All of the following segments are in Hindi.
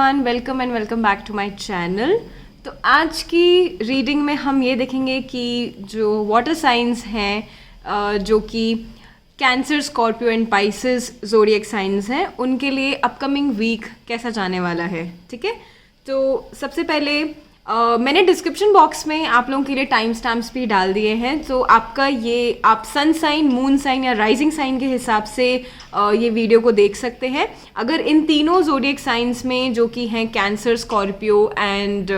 Everyone, welcome and welcome back to my channel. तो आज की रीडिंग में हम ये देखेंगे कि जो वाटर साइंस हैं जो कि cancer, Scorpio and Pisces zodiac science हैं, उनके लिए अपकमिंग वीक कैसा जाने वाला है। ठीक है, तो सबसे पहले मैंने डिस्क्रिप्शन बॉक्स में आप लोगों के लिए टाइम स्टैम्प्स भी डाल दिए हैं। तो आपका ये आप सन साइन, मून साइन या राइजिंग साइन के हिसाब से ये वीडियो को देख सकते हैं। अगर इन तीनों ज़ोडिएक साइंस में जो कि हैं कैंसर, स्कॉर्पियो एंड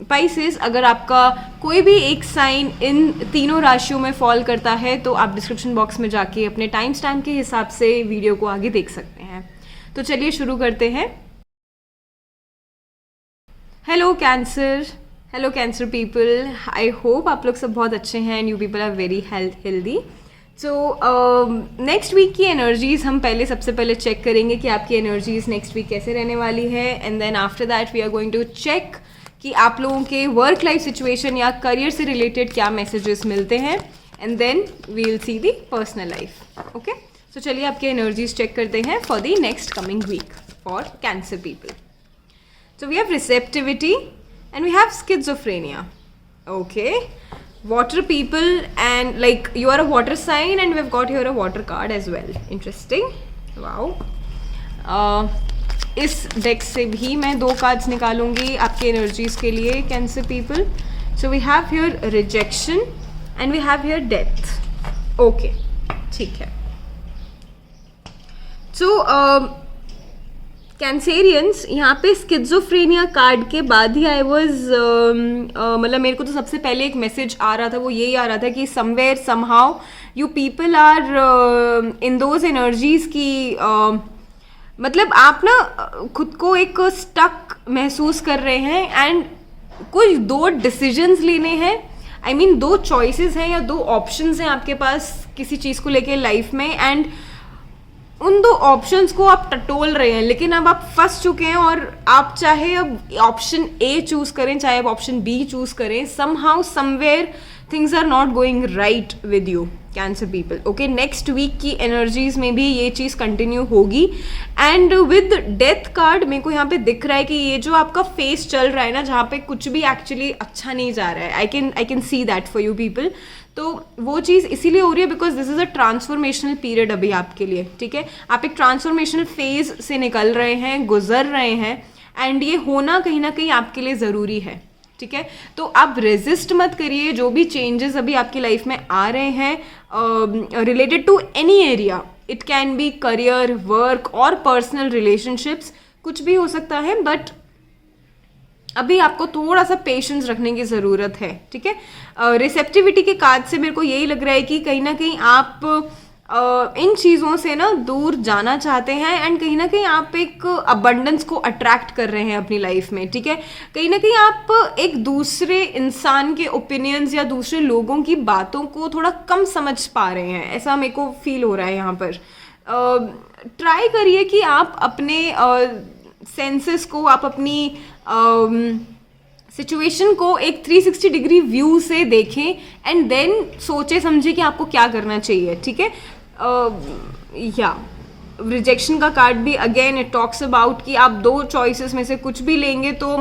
पाइसेस, अगर आपका कोई भी एक साइन इन तीनों राशियों में फॉल करता है तो आप डिस्क्रिप्शन बॉक्स में जाके अपने टाइम स्टैम्प के हिसाब से वीडियो को आगे देख सकते हैं। तो चलिए शुरू करते हैं। Hello Cancer people, I hope आप लोग सब बहुत अच्छे हैं and you people are very healthy. So next week की एनर्जीज हम सबसे पहले चेक करेंगे कि आपकी एनर्जीज नेक्स्ट वीक कैसे रहने वाली है, and then after that we are going to check कि आप लोगों के वर्क लाइफ सिचुएशन या करियर से रिलेटेड क्या मैसेजेस मिलते हैं, and then we will see the personal life. Okay, so चलिए आपके एनर्जीज चेक करते हैं for the next coming week for Cancer people. So we have receptivity and we have schizophrenia. Okay, water people, and like you are a water sign and we've got here a water card as well. Interesting. Wow. इस डेक से भी मैं 2 कार्ड्स निकालूंगी आपके एनर्जीज के लिए Cancer people. So we have here rejection and we have here death. Okay, ठीक है। सो कैंसेरियंस, यहाँ पे स्किज़ोफ्रेनिया कार्ड के बाद ही आई वॉज मतलब मेरे को तो सबसे पहले एक मैसेज आ रहा था, वो यही आ रहा था कि somewhere somehow you people are in those energies की मतलब आप ना खुद को एक स्टक महसूस कर रहे हैं एंड कुछ 2 डिसीजंस लेने हैं। आई मीन 2 चॉइसेस हैं या 2 ऑप्शंस हैं आपके पास किसी चीज़ को लेके लाइफ में, एंड उन 2 ऑप्शंस को आप टटोल रहे हैं, लेकिन अब आप फंस चुके हैं और आप चाहे अब ऑप्शन ए चूज करें चाहे अब ऑप्शन बी चूज करें, somehow somewhere things are not going right with you Cancer people. Okay, next week की एनर्जीज में भी ये चीज़ कंटिन्यू होगी। एंड विद डेथ कार्ड मेरे को यहाँ पे दिख रहा है कि ये जो आपका फेस चल रहा है ना, जहाँ पे कुछ भी एक्चुअली अच्छा नहीं जा रहा है, I can see that for you people. तो वो चीज़ इसीलिए हो रही है because this is a transformational period अभी आपके लिए। ठीक है, आप एक ट्रांसफॉर्मेशनल फेज से निकल रहे हैं, गुजर रहे हैं, एंड ये होना कहीं ना कहीं आपके लिए ज़रूरी है। ठीक है, तो आप रेजिस्ट मत करिए जो भी चेंजेस अभी आपकी लाइफ में आ रहे हैं related to any area. It can be career, work और पर्सनल रिलेशनशिप्स, कुछ भी हो सकता है, बट अभी आपको थोड़ा सा पेशेंस रखने की ज़रूरत है। ठीक है, रिसेप्टिविटी के कार्ड से मेरे को यही लग रहा है कि कहीं ना कहीं आप इन चीज़ों से ना दूर जाना चाहते हैं, एंड कहीं ना कहीं आप एक अबंडेंस को अट्रैक्ट कर रहे हैं अपनी लाइफ में। ठीक है, कहीं ना कहीं आप एक दूसरे इंसान के ओपिनियंस या दूसरे लोगों की बातों को थोड़ा कम समझ पा रहे हैं, ऐसा मेरे को फील हो रहा है यहाँ पर। ट्राई करिए कि आप अपने सेंसेस को, आप अपनी सिचुएशन को एक 360 डिग्री व्यू से देखें एंड देन सोचे समझे कि आपको क्या करना चाहिए। ठीक है, या रिजेक्शन का कार्ड भी अगेन इट टॉक्स अबाउट कि आप 2 चॉइसेस में से कुछ भी लेंगे तो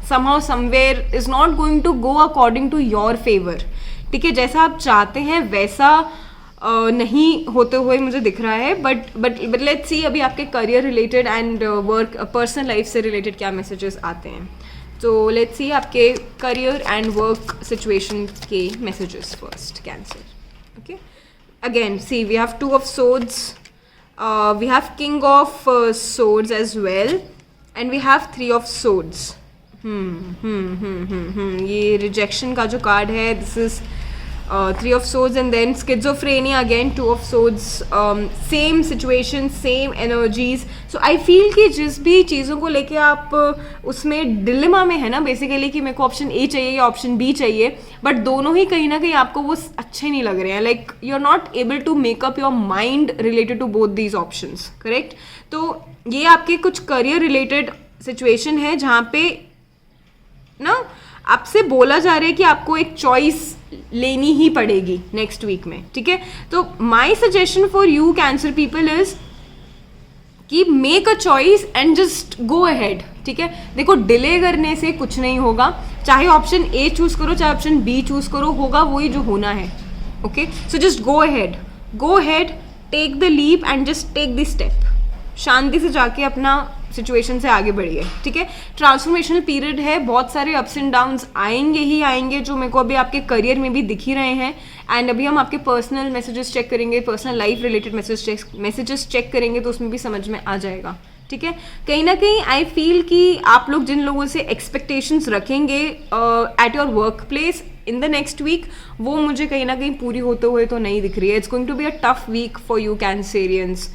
somehow somewhere is not going to go according to your favour. ठीक है, जैसा आप चाहते हैं वैसा नहीं होते हुए मुझे दिख रहा है, बट लेट्स सी अभी आपके career related and work personal life से रिलेटेड क्या मैसेजेस आते हैं। तो लेट्स सी आपके करियर एंड वर्क सिचुएशन के messages first Cancer. Okay, again see we have 2 of swords, we have king of swords as well, and we have 3 of swords. ये रिजेक्शन का जो कार्ड है, this is 3 of swords, and then schizophrenia again 2 of swords, same situation, same energies. So I feel कि जिस भी चीज़ों को लेके आप उसमें डिलेमा में है ना बेसिकली कि मेरे को ऑप्शन ए चाहिए या ऑप्शन बी चाहिए, बट दोनों ही कहीं ना कहीं आपको वो अच्छे नहीं लग रहे हैं, like you are not able to make up your mind related to both these options. Correct, तो ये आपके कुछ करियर रिलेटेड सिचुएशन है जहाँ पे ना आपसे बोला जा रहा है कि आपको एक चॉइस लेनी ही पड़ेगी नेक्स्ट वीक में। ठीक है, तो my suggestion for you Cancer people is कि make a choice and just go ahead, ठीक है। देखो डिले करने से कुछ नहीं होगा, चाहे ऑप्शन ए चूज करो चाहे ऑप्शन बी चूज करो, होगा वही जो होना है, okay. So just go ahead, take the leap and just take the step, शांति से जाके अपना सिचुएशन से आगे बढ़िए, ठीक है। ट्रांसफॉर्मेशनल पीरियड है, बहुत सारे अप्स एंड डाउन्स आएंगे ही आएंगे, जो मेरे को अभी आपके करियर में भी दिख ही रहे हैं। एंड अभी हम आपके पर्सनल मैसेजेस चेक करेंगे, personal life related messages check करेंगे, तो उसमें भी समझ में आ जाएगा, ठीक है। कहीं ना कहीं आई फील कि आप लोग जिन लोगों से एक्सपेक्टेशंस रखेंगे at your work place in the next week, वो मुझे कहीं ना कहीं पूरी होते हुए तो नहीं दिख रही है। It's going to be a tough week for you Cancerians,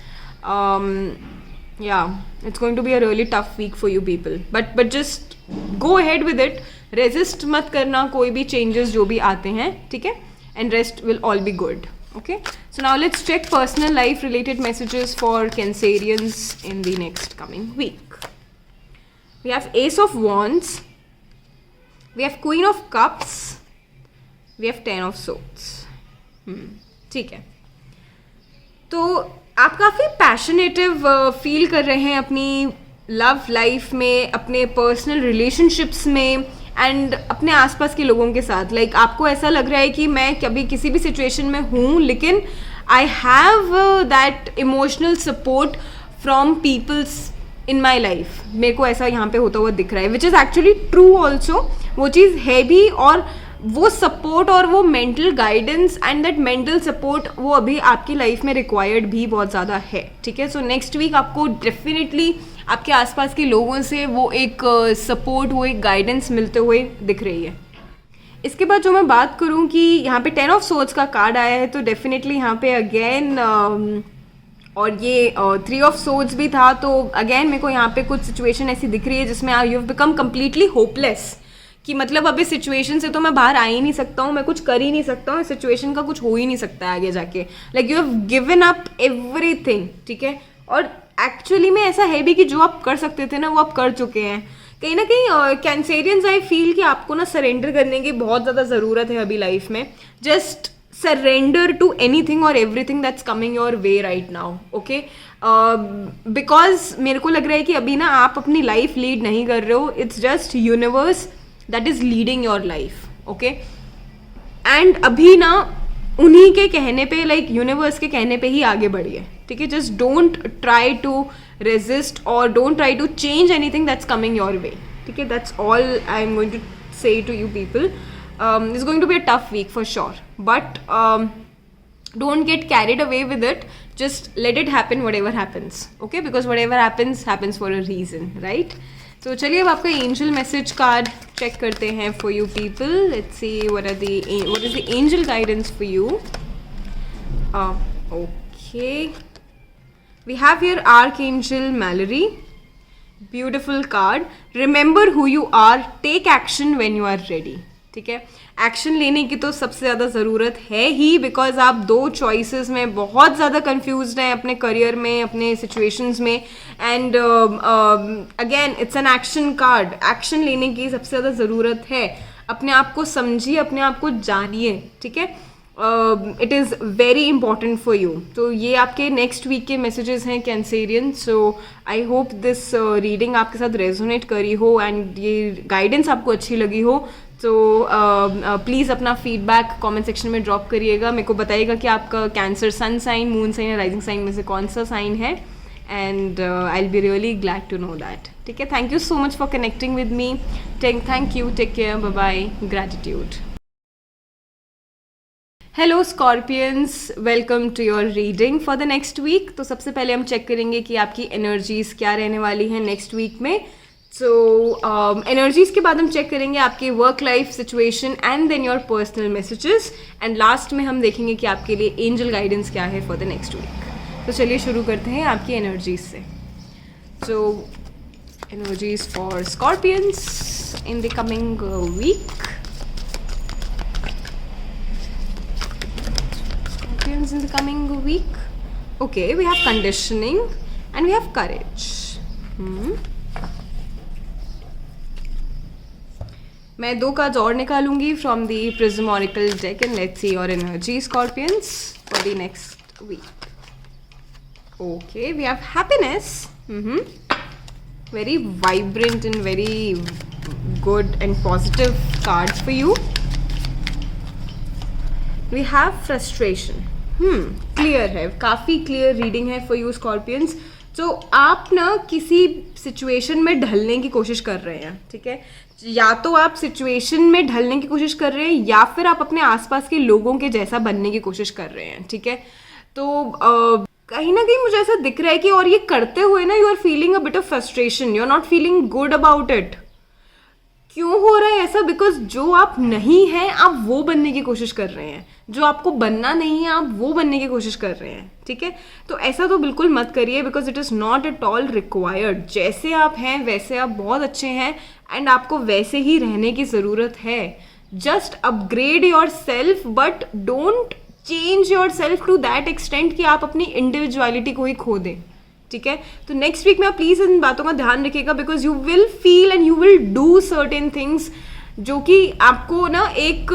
yeah, it's going to be a really tough week for you people, but just go ahead with it, resist मत करना कोई भी changes जो भी आते हैं, ठीक है, and rest will all be good, okay. So now let's check personal life related messages for Cancerians in the next coming week. We have Ace of Wands, we have Queen of Cups, we have Ten of Swords, ठीक है। तो आप काफ़ी पैशनेटिव फील कर रहे हैं अपनी लव लाइफ में, अपने पर्सनल रिलेशनशिप्स में एंड अपने आसपास के लोगों के साथ। लाइक आपको ऐसा लग रहा है कि मैं कभी किसी भी सिचुएशन में हूँ, लेकिन I have that emotional support from peoples in my life. मेरे को ऐसा यहाँ पे होता हुआ दिख रहा है, which is actually true also. वो चीज़ है भी, और वो सपोर्ट और वो mental guidance and that mental support वो अभी आपकी लाइफ में रिक्वायर्ड भी बहुत ज़्यादा है, ठीक है। सो नेक्स्ट वीक आपको डेफिनेटली आपके आसपास के लोगों से वो एक सपोर्ट, वो एक गाइडेंस मिलते हुए दिख रही है। इसके बाद जो मैं बात करूँ कि यहाँ पे 10 ऑफ सोर्ड्स का कार्ड आया है, तो डेफिनेटली यहाँ पे अगेन और ये 3 ऑफ सोर्ड्स भी था, तो अगेन मेरे को यहाँ पे कुछ सिचुएशन ऐसी दिख रही है जिसमें you have become completely hopeless, कि मतलब अब इस सिचुएशन से तो मैं बाहर आ ही नहीं सकता हूँ, मैं कुछ कर ही नहीं सकता हूँ, इस सिचुएशन का कुछ हो ही नहीं सकता है आगे जाके। Like you have given up everything, ठीक है। और एक्चुअली में ऐसा है भी कि जो आप कर सकते थे ना, वो आप कर चुके हैं। कहीं ना कहीं कैंसेरियंस आई फील कि आपको ना सरेंडर करने की बहुत ज़्यादा ज़रूरत है अभी लाइफ में। जस्ट सरेंडर टू एनीथिंग और everything that's coming your way right now, okay. Because मेरे को लग रहा है कि अभी ना आप अपनी लाइफ लीड नहीं कर रहे हो, it's just universe that is leading your life, okay. and अभी ना उन्हीं के कहने पे, like यूनिवर्स के कहने पे ही आगे बढ़िए, ठीक है। just don't try to resist or don't try to change anything that's coming your way, ठीक है। that's all I'm going to say to you people. It's going to be a tough week for sure, but don't get carried away with it, just let it happen whatever happens, okay, because whatever happens for a reason, right. तो चलिए अब आपका एंजल मैसेज कार्ड चेक करते हैं for you people. Let's see what is the angel guidance for you. Okay, we have here archangel Mallory, beautiful card. Remember who you are, take action when you are ready, ठीक है। एक्शन लेने की तो सबसे ज़्यादा ज़रूरत है ही, बिकॉज आप 2 चॉइसेस में बहुत ज़्यादा कंफ्यूज्ड हैं अपने करियर में, अपने सिचुएशंस में। And again it's an action card, action लेने की सबसे ज़्यादा ज़रूरत है। अपने आप को समझिए, अपने आप को जानिए, ठीक है। It is very important for you. तो ये आपके नेक्स्ट वीक के मैसेजेस हैं Cancerian. So I hope this reading आपके साथ रेजोनेट करी हो एंड ये गाइडेंस आपको अच्छी लगी हो। तो प्लीज़ अपना फीडबैक कमेंट सेक्शन में ड्रॉप करिएगा, मेरे को बताइएगा कि आपका Cancer sun sign, moon sign या राइजिंग साइन में से कौन सा साइन है, and I will be really glad to know that, ठीक है। Thank you so much for connecting with me. Thank you, take care, bye bye, gratitude. Hello Scorpions, welcome to your reading for the next week. तो सबसे पहले हम चेक करेंगे कि आपकी एनर्जीज क्या रहने वाली हैं नेक्स्ट वीक में। सो एनर्जीज के बाद हम चेक करेंगे आपकी work life situation and then your personal messages, and last में हम देखेंगे कि आपके लिए एंजल गाइडेंस क्या है फॉर द नेक्स्ट वीक। तो चलिए शुरू करते हैं आपकी एनर्जीज से। सो energies for Scorpions in the coming week. In the coming week, okay, we have conditioning and we have courage. मैं 2 cards और निकालूंगी from the Prism Oracle deck and let's see your energy, Scorpions, for the next week. Okay, we have happiness. Very vibrant and very good and positive cards for you. We have frustration. Clear है, काफ़ी क्लियर रीडिंग है फॉर यू स्कॉर्पियंस. तो आप ना किसी सिचुएशन में ढलने की कोशिश कर रहे हैं, ठीक है. या तो आप सिचुएशन में ढलने की कोशिश कर रहे हैं या फिर आप अपने आसपास के लोगों के जैसा बनने की कोशिश कर रहे हैं, ठीक है. तो कहीं ना कहीं मुझे ऐसा दिख रहा है कि और ये करते हुए ना you are feeling a bit of frustration, you are not feeling good about it. क्यों हो रहा है ऐसा? बिकॉज जो आप नहीं हैं आप वो बनने की कोशिश कर रहे हैं, जो आपको बनना नहीं है आप वो बनने की कोशिश कर रहे हैं, ठीक है. तो ऐसा तो बिल्कुल मत करिए, because it is not at all required. जैसे आप हैं वैसे आप बहुत अच्छे हैं एंड आपको वैसे ही रहने की ज़रूरत है. Just upgrade yourself but don't change yourself to that extent कि आप अपनी इंडिविजुअलिटी को ही खो दें, ठीक है. तो नेक्स्ट वीक में आप प्लीज़ इन बातों का ध्यान रखिएगा, because you will feel and you will do certain things जो कि आपको ना एक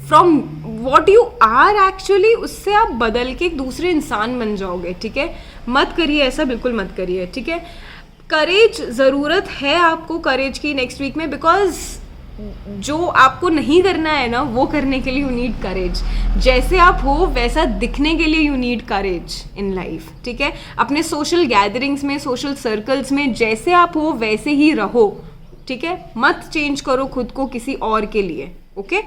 from what you are actually उससे आप बदल के एक दूसरे इंसान बन जाओगे, ठीक है. मत करिए ऐसा, बिल्कुल मत करिए, ठीक है. करेज ज़रूरत है आपको करेज की नेक्स्ट वीक में, बिकॉज जो आपको नहीं करना है ना वो करने के लिए यू नीड करेज. जैसे आप हो वैसा दिखने के लिए you need courage in life, ठीक है. अपने सोशल गैदरिंग्स में, सोशल सर्कल्स में जैसे आप हो वैसे ही रहो, ठीक है. मत चेंज करो खुद को किसी और के लिए, ओके.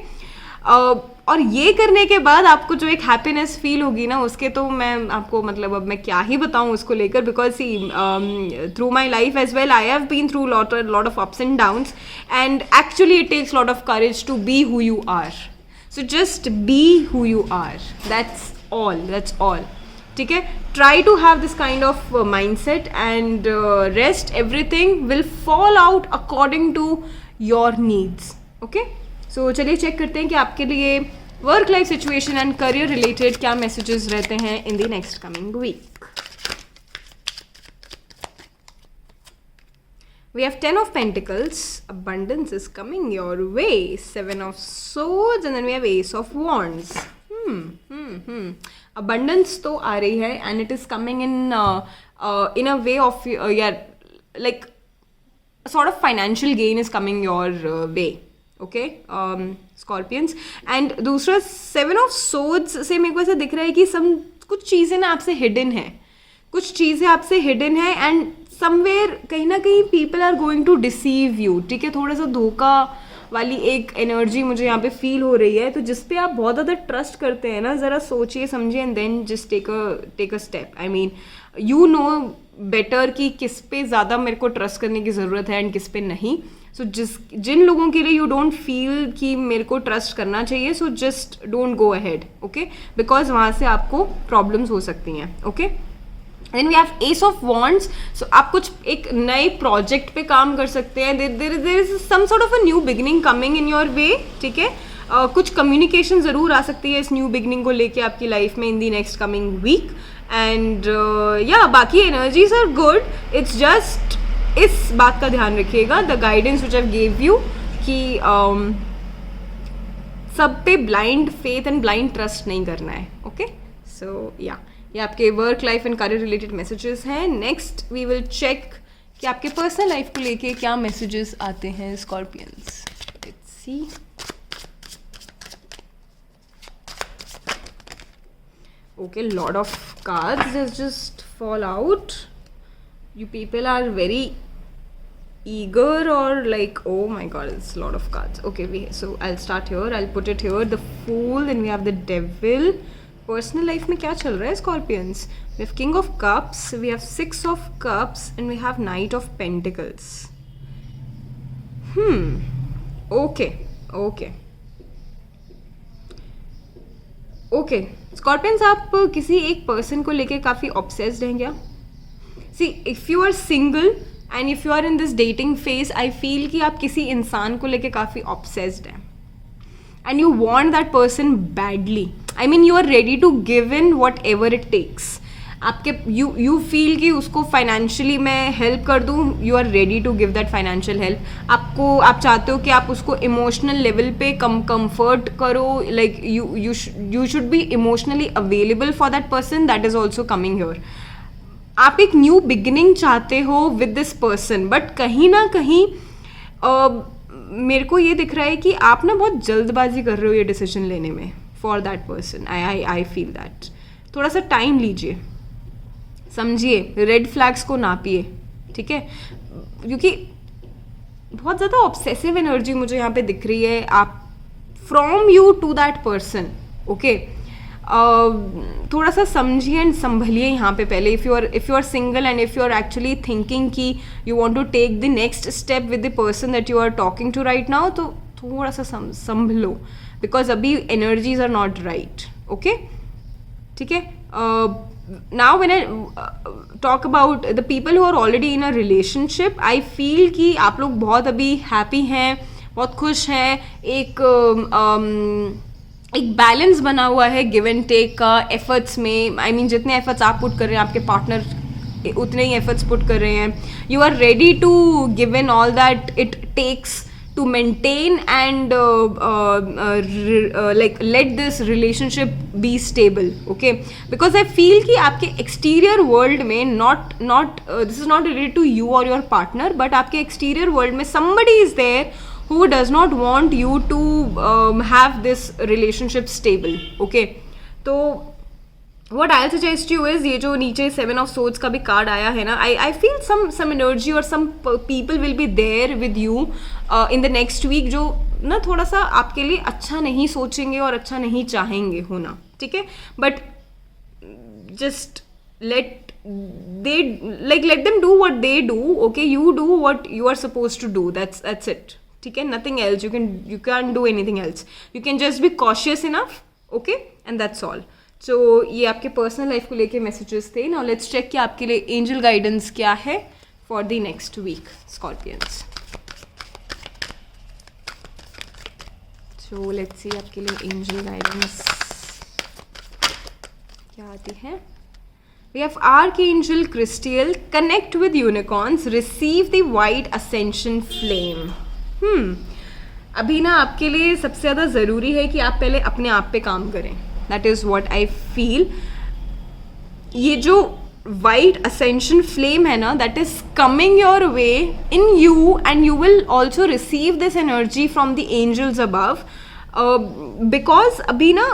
और ये करने के बाद आपको जो एक हैप्पीनेस फील होगी ना उसके तो मैं आपको मतलब अब मैं क्या ही बताऊं उसको लेकर, because see through my life as well I have been through lot of ups and downs and actually it takes lot of courage to be who you are. So just be who you are, that's all, ठीक है. Try to have this kind of mindset and rest everything will fall out according to your needs, okay. So चलिए चेक करते हैं कि आपके लिए work life situation and career related क्या मैसेजेस रहते हैं in the next coming week. We have 10 of Pentacles, abundance is coming your way, 7 of Swords and then we have Ace of Wands. Abundance तो आ रही है and it is coming in a way of like sort of financial gain is coming your way. Okay Scorpions. And दूसरा 7 ऑफ सोर्ड्स से मेरे को ऐसा दिख रहा है कि कुछ चीज़ें ना आपसे हिडन है, कुछ चीज़ें आपसे हिडन है एंड समवेयर कहीं ना कहीं people are going to deceive you, ठीक है. थोड़ा सा धोखा वाली एक एनर्जी मुझे यहाँ पे फील हो रही है. तो जिस पे आप बहुत ज़्यादा ट्रस्ट करते हैं ना, ज़रा सोचिए समझिए and then just take a step. I mean you know better कि किस पे ज़्यादा मेरे को ट्रस्ट करने की ज़रूरत है एंड किस पे नहीं. सो जिन लोगों के लिए यू डोंट फील कि मेरे को ट्रस्ट करना चाहिए, so just don't go ahead, okay, because वहाँ से आपको प्रॉब्लम्स हो सकती हैं, okay. Then we have ace of wands. So आप कुछ एक नए प्रोजेक्ट पे काम कर सकते हैं. There is some sort of a new beginning coming in your way, ठीक है. कुछ कम्युनिकेशन ज़रूर आ सकती है इस न्यू बिगिनिंग को लेके आपकी लाइफ में in the next coming week. And या बाकी energies are good. It's just इस बात का ध्यान रखिएगा, the guidance which I gave you, कि सब पे blind faith and blind trust नहीं करना है, ओके. सो या ये आपके work life and career related messages हैं. नेक्स्ट वी विल चेक कि आपके पर्सनल लाइफ को लेके क्या मैसेजेस आते हैं Scorpions. Let's see. Okay, lot of cards just fall out. You people are very eager or like, oh my god, it's a lot of cards. Okay, so I'll start here. I'll put it here. The Fool, then we have the Devil. Personal life में क्या चल रहा है Scorpions? We have King of Cups, we have 6 of Cups, and we have Knight of Pentacles. Okay. Scorpions आप किसी एक पर्सन को लेके काफ़ी ऑब्सेस्ड हैं क्या? See if you are single and if you are in this dating phase, I feel कि आप किसी इंसान को लेके काफ़ी ऑब्सेस्ड हैं and you want that person badly. I mean you are ready to give in whatever it takes. आपके यू फील कि उसको फाइनेंशियली मैं हेल्प कर दूँ, you are ready to give that financial help. आप चाहते हो कि आप उसको इमोशनल लेवल पे कंफर्ट करो, like you should be emotionally available for that person, that is also coming here. आप एक न्यू बिगिनिंग चाहते हो विद दिस पर्सन, बट कहीं ना कहीं मेरे को ये दिख रहा है कि आप ना बहुत जल्दबाजी कर रहे हो ये डिसीजन लेने में for that person. I feel that थोड़ा सा टाइम लीजिए, समझिए, रेड फ्लैग्स को नापिए, ठीक है, क्योंकि बहुत ज़्यादा ऑब्सेसिव एनर्जी मुझे यहाँ पे दिख रही है आप from you to that person. Okay, थोड़ा सा समझिए एंड संभलिए यहाँ पे पहले। If you are single and if you are actually thinking कि you want to take the next step with the person that you are talking to right now, तो थोड़ा सा संभलो, बिकॉज अभी energies are not right. Okay, ठीक है। Now when I talk about the people who are already in a relationship, I feel कि आप लोग बहुत अभी हैप्पी हैं, बहुत खुश हैं, एक बैलेंस बना हुआ है गिव एंड टेक का एफर्ट्स में। आई मीन जितने एफर्ट्स आप पुट कर रहे हैं आपके पार्टनर उतने ही एफर्ट्स पुट कर रहे हैं। You are ready to give in all that it takes to maintain and like let this relationship be stable, okay? Because I feel कि आपके exterior world में this is not related to you or your partner, but आपके exterior world में somebody is there who does not want you to have this relationship stable, okay? तो what I'll suggest you is, ये जो नीचे 7 of Swords का भी कार्ड आया है ना, I feel some energy or some people will be there with you in the next week जो ना थोड़ा सा आपके लिए अच्छा नहीं सोचेंगे और अच्छा नहीं चाहेंगे होना, ठीक है? But just let them do what they do, okay? You do what you are supposed to do, that's it, ठीक है? Nothing else, you can't do anything else, you can just be cautious enough, okay? And that's all. So ये आपके पर्सनल लाइफ को लेके मैसेजेस थे। नाउ लेट्स चेक कि आपके लिए एंजल गाइडेंस क्या है for the next week Scorpions. So let's see आपके लिए एंजल गाइडेंस क्या आती है। We have archangel Crystiel, connect with unicorns, receive the white ascension flame. अभी ना आपके लिए सबसे ज़्यादा ज़रूरी है कि आप पहले अपने आप पे काम करें। That is what I feel. ये जो white ascension flame है ना, that is coming your way in you and you will also receive this energy from the angels above, because अभी ना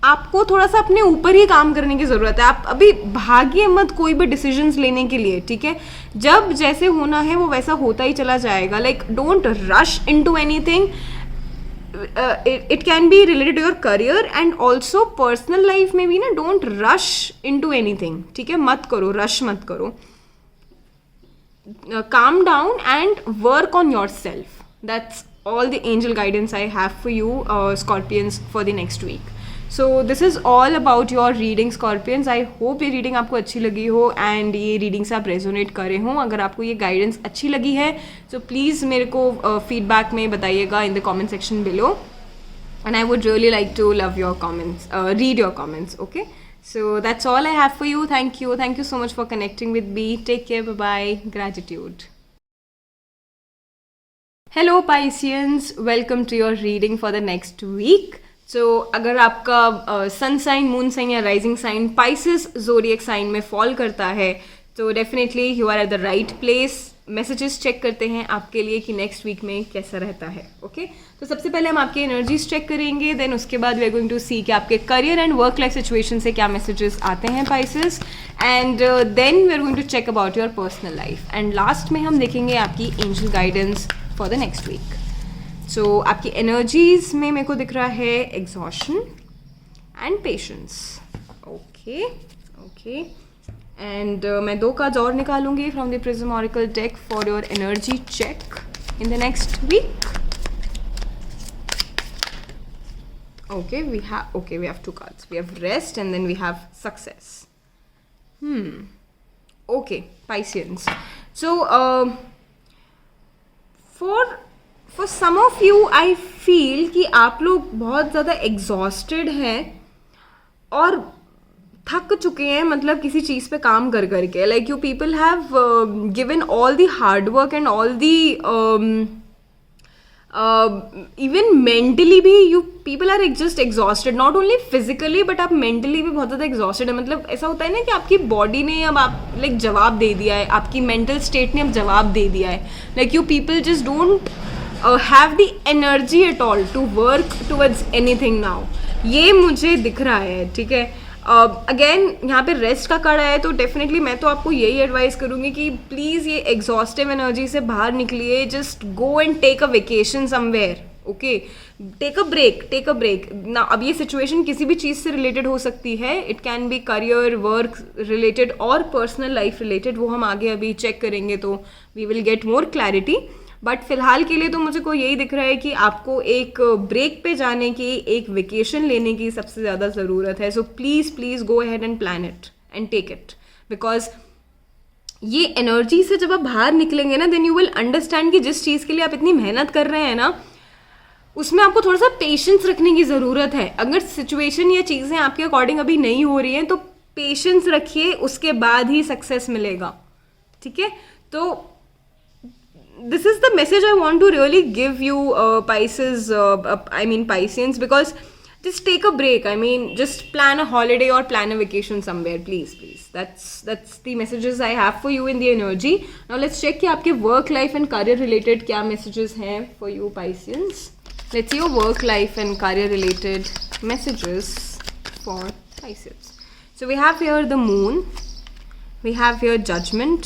आपको थोड़ा सा अपने ऊपर ही काम करने की ज़रूरत है। आप अभी भागिए मत कोई भी डिसीजंस लेने के लिए, ठीक है? जब जैसे होना है वो वैसा होता ही चला जाएगा। Like don't rush into anything. it can be related to your career and also personal life में भी ना, don't rush into anything, ठीक है? मत करो, rush मत करो, calm down and work on yourself. That's all the angel guidance I have for you, Scorpions, for the next week. So this is all about your reading, Scorpions. I hope ये reading आपको अच्छी लगी हो and ये reading से आप resonate करे हों। अगर आपको ये guidance अच्छी लगी है तो प्लीज़ मेरे को feedback में बताइएगा in the comment section below. And I would really like to love your comments, read your comments, okay? So that's all I have for you. Thank you so much for connecting with me. Take care, bye-bye. Gratitude. Hello Pisceans, welcome to your reading for the next week. So अगर आपका सन साइन, मून साइन या rising sign Pisces zodiac sign में फॉल करता है तो definitely you are at the right place. Messages check करते हैं आपके लिए कि नेक्स्ट वीक में कैसा रहता है, ओके? तो सबसे पहले हम आपकी एनर्जीज चेक करेंगे, देन उसके बाद we are going to see कि आपके career and work life situation से क्या मैसेजेस आते हैं Pisces, and then we are going to check about your personal life, and last में हम देखेंगे आपकी angel guidance for the next week. So आपकी एनर्जीज में मेरे को दिख रहा है exhaustion and patience, okay. And मैं 2 कार्ड्स और निकालूंगी from the prism oracle deck for your energy check in the next week. Okay, we have 2 cards. We have rest and then we have success. Okay, Pisceans. So for some of you, I feel कि आप लोग बहुत ज़्यादा exhausted हैं और थक चुके हैं, मतलब किसी चीज़ पे काम कर करके. Like you people have given all the hard work and all the even mentally भी you people are just exhausted, not only physically but आप मेंटली भी बहुत ज़्यादा एग्जॉस्टेड है. मतलब ऐसा होता है ना कि आपकी बॉडी ने अब आप लाइक जवाब दे दिया है, आपकी मेंटल स्टेट ने अब जवाब दे दिया है. Like you people just don't have the energy at all to work towards anything now. ये मुझे दिख रहा है. ठीक है, अगेन यहाँ पे रेस्ट का कार्ड आया है, तो डेफिनेटली मैं तो आपको यही एडवाइस करूँगी कि प्लीज़ ये एग्जॉस्टिव एनर्जी से बाहर निकलिए. Just go and take a vacation somewhere. Okay, take a break ना. अब ये सिचुएशन किसी भी चीज़ से रिलेटेड हो सकती है. It can be career, work related और पर्सनल लाइफ रिलेटेड. वो हम आगे अभी चेक करेंगे तो we will get more clarity. But फिलहाल के लिए तो मुझे को यही दिख रहा है कि आपको एक ब्रेक पे जाने की, एक वेकेशन लेने की सबसे ज़्यादा ज़रूरत है. So please go ahead and plan it and take it, because ये एनर्जी से जब आप बाहर निकलेंगे ना, देन यू विल अंडरस्टैंड कि जिस चीज़ के लिए आप इतनी मेहनत कर रहे हैं ना, उसमें आपको थोड़ा सा पेशेंस रखने की ज़रूरत है. अगर सिचुएशन या चीज़ें आपके अकॉर्डिंग अभी नहीं हो रही हैं तो पेशेंस रखिए, उसके बाद ही सक्सेस मिलेगा. ठीक है, तो this is the message I want to really give you, Pisceans, because just take a break. I mean, just plan a holiday or plan a vacation somewhere, please. That's the messages I have for you in the energy. Now let's check कि आपके work life and career related क्या messages हैं for you, Pisceans. Let's see your work life and career related messages for Pisces. So we have here the moon, we have here judgment,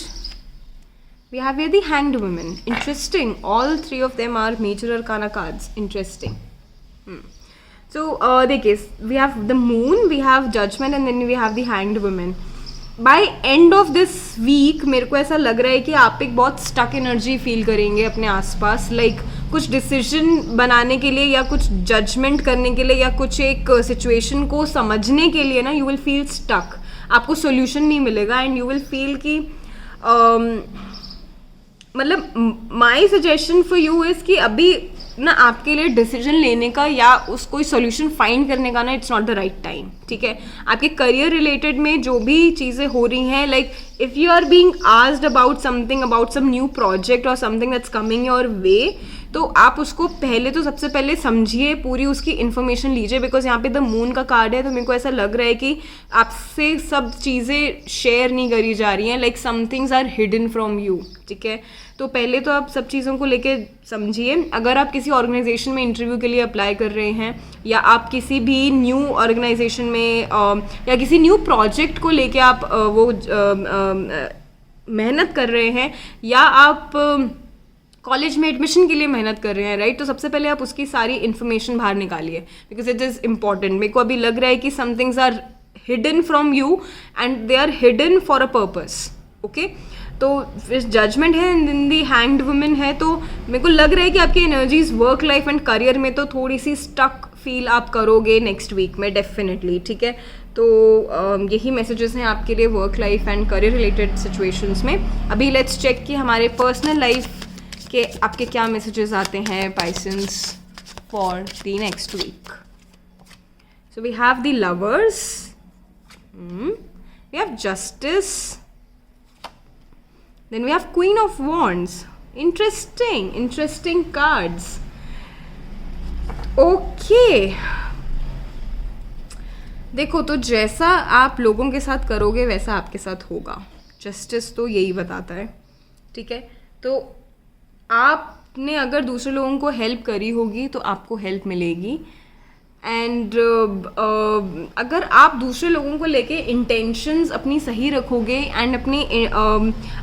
we have here the Hanged Woman. Interesting. All three of them are major arcana cards. Interesting. So देखिए, we have the moon, we have judgment and then we have the Hanged Woman. By end of this week मेरे को ऐसा लग रहा है कि आप एक बहुत stuck energy feel करेंगे अपने आसपास. Like कुछ decision बनाने के लिए या कुछ judgment करने के लिए या कुछ एक situation को समझने के लिए ना, you will feel stuck. आपको solution नहीं मिलेगा and you will feel कि मतलब माई सजेशन फॉर यू इज़ कि अभी ना आपके लिए डिसीजन लेने का या उस कोई सोल्यूशन फाइंड करने का ना, it's not the right time. ठीक है, आपके करियर रिलेटेड में जो भी चीज़ें हो रही हैं, like if you are being asked about something, about some new project और something that's coming your way, तो आप उसको पहले तो सबसे पहले समझिए, पूरी उसकी इन्फॉर्मेशन लीजिए. बिकॉज यहाँ पे द मून का कार्ड है, तो मेरे को ऐसा लग रहा है कि आपसे सब चीज़ें शेयर नहीं करी जा रही हैं. Like some things are hidden from you. ठीक है, तो पहले तो आप सब चीज़ों को लेके समझिए. अगर आप किसी ऑर्गेनाइजेशन में इंटरव्यू के लिए अप्लाई कर रहे हैं या आप किसी भी न्यू ऑर्गेनाइजेशन में या किसी न्यू प्रोजेक्ट को लेके आप मेहनत कर रहे हैं या आप कॉलेज में एडमिशन के लिए मेहनत कर रहे हैं, राइट, तो सबसे पहले आप उसकी सारी इन्फॉर्मेशन बाहर निकालिए, बिकॉज इट इज़ इम्पॉर्टेंट. मेरे को अभी लग रहा है कि some things are hidden from you and they are hidden for a purpose. Okay, तो जजमेंट है and then the hanged women है. तो मेरे को लग रहा है कि आपकी energies work life and career में तो थोड़ी सी स्टक फील आप करोगे नेक्स्ट वीक में डेफिनेटली. ठीक है, तो यही मैसेजेस हैं आपके लिए work life and career related situations में. अभी लेट्स चेक कि हमारे पर्सनल लाइफ के आपके क्या मैसेजेस आते हैं Pisces for the next week. So we have the lovers, we have justice, then we have Queen of Wands. Interesting cards. Okay, देखो, तो जैसा आप लोगों के साथ करोगे वैसा आपके साथ होगा. जस्टिस तो यही बताता है. ठीक है, तो आपने अगर दूसरे लोगों को हेल्प करी होगी तो आपको हेल्प मिलेगी. एंड अगर आप दूसरे लोगों को लेके इंटेंशंस अपनी सही रखोगे एंड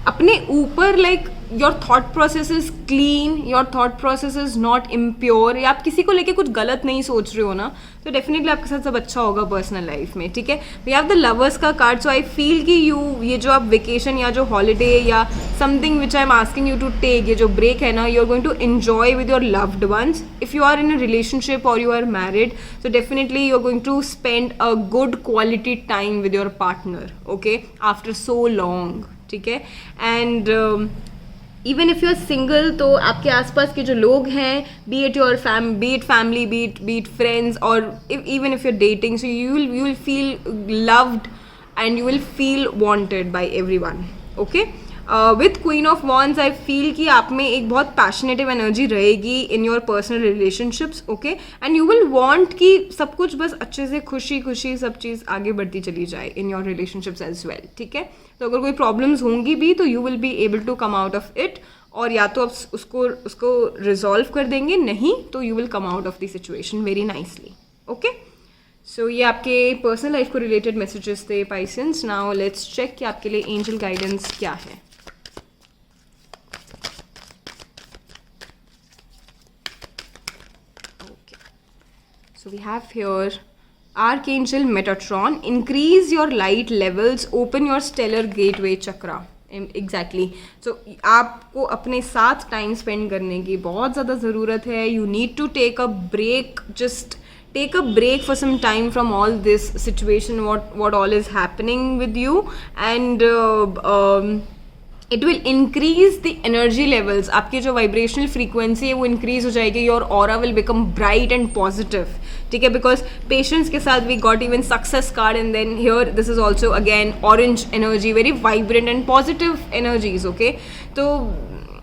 अपने ऊपर like your thought process is clean, your thought process is not impure, या आप किसी को लेके कुछ गलत नहीं सोच रहे हो ना, तो डेफिनेटली आपके साथ सब अच्छा होगा पर्सनल लाइफ में. ठीक है, वी हैव द लवर्स का कार्ड. सो आई फील कि ये जो आप वेकेशन या जो हॉलीडे या something which I am asking you to take, ये जो ब्रेक है ना, you are going to enjoy with your loved ones. If you are in a relationship और you are married, so definitely you're going to spend a good quality time with your partner, okay, after so long. ठीक है, and even if you're single, तो आपके आसपास के जो लोग हैं, be it family, be it friends, or even if you're dating, so you will feel loved and you will feel wanted by everyone. Okay. With queen of wands I feel कि आप में एक बहुत पैशनेटिव एनर्जी रहेगी in your personal relationships. Okay, and you will want कि सब कुछ बस अच्छे से खुशी खुशी सब चीज़ आगे बढ़ती चली जाए in your relationships as well. ठीक है, तो अगर कोई प्रॉब्लम्स होंगी भी तो you will be able to come out of it, और या तो आप उसको रिजॉल्व कर देंगे, नहीं तो you will come out of the situation very nicely. Okay, so ये आपके पर्सनल लाइफ को रिलेटेड मैसेजेस थे पाइसेंस. नाउ लेट्स चेक कि आपके लिए एंजल गाइडेंस क्या है. So we have here Archangel Metatron. Increase your light levels, open your stellar gateway chakra. Exactly. So आपको अपने साथ टाइम स्पेंड करने की बहुत ज़्यादा ज़रूरत है. You need to take a break. Just take a break for some time from all this situation, what all is happening with you, and it will increase the energy levels. आपकी जो वाइब्रेशनल फ्रीक्वेंसी है वो इंक्रीज हो जाएगी. Your aura will become bright and positive. ठीक है, बिकॉज पेशेंस के साथ we got even success card, and then here this is also again orange energy, very vibrant and positive energies. Okay, तो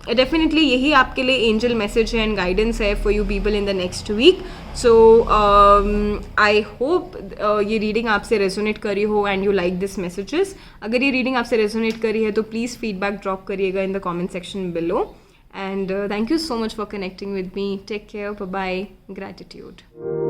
डेफिनेटली यही आपके लिए एंजल मैसेज है एंड गाइडेंस है for you people in the next week. So I hope ये रीडिंग आपसे रेजोनेट करी हो and you like this messages. अगर ये रीडिंग आपसे रेजोनेट करी है तो प्लीज़ फीडबैक ड्रॉप करिएगा in the comment section below. And thank you so much for connecting with me. Take care, bye bye, gratitude.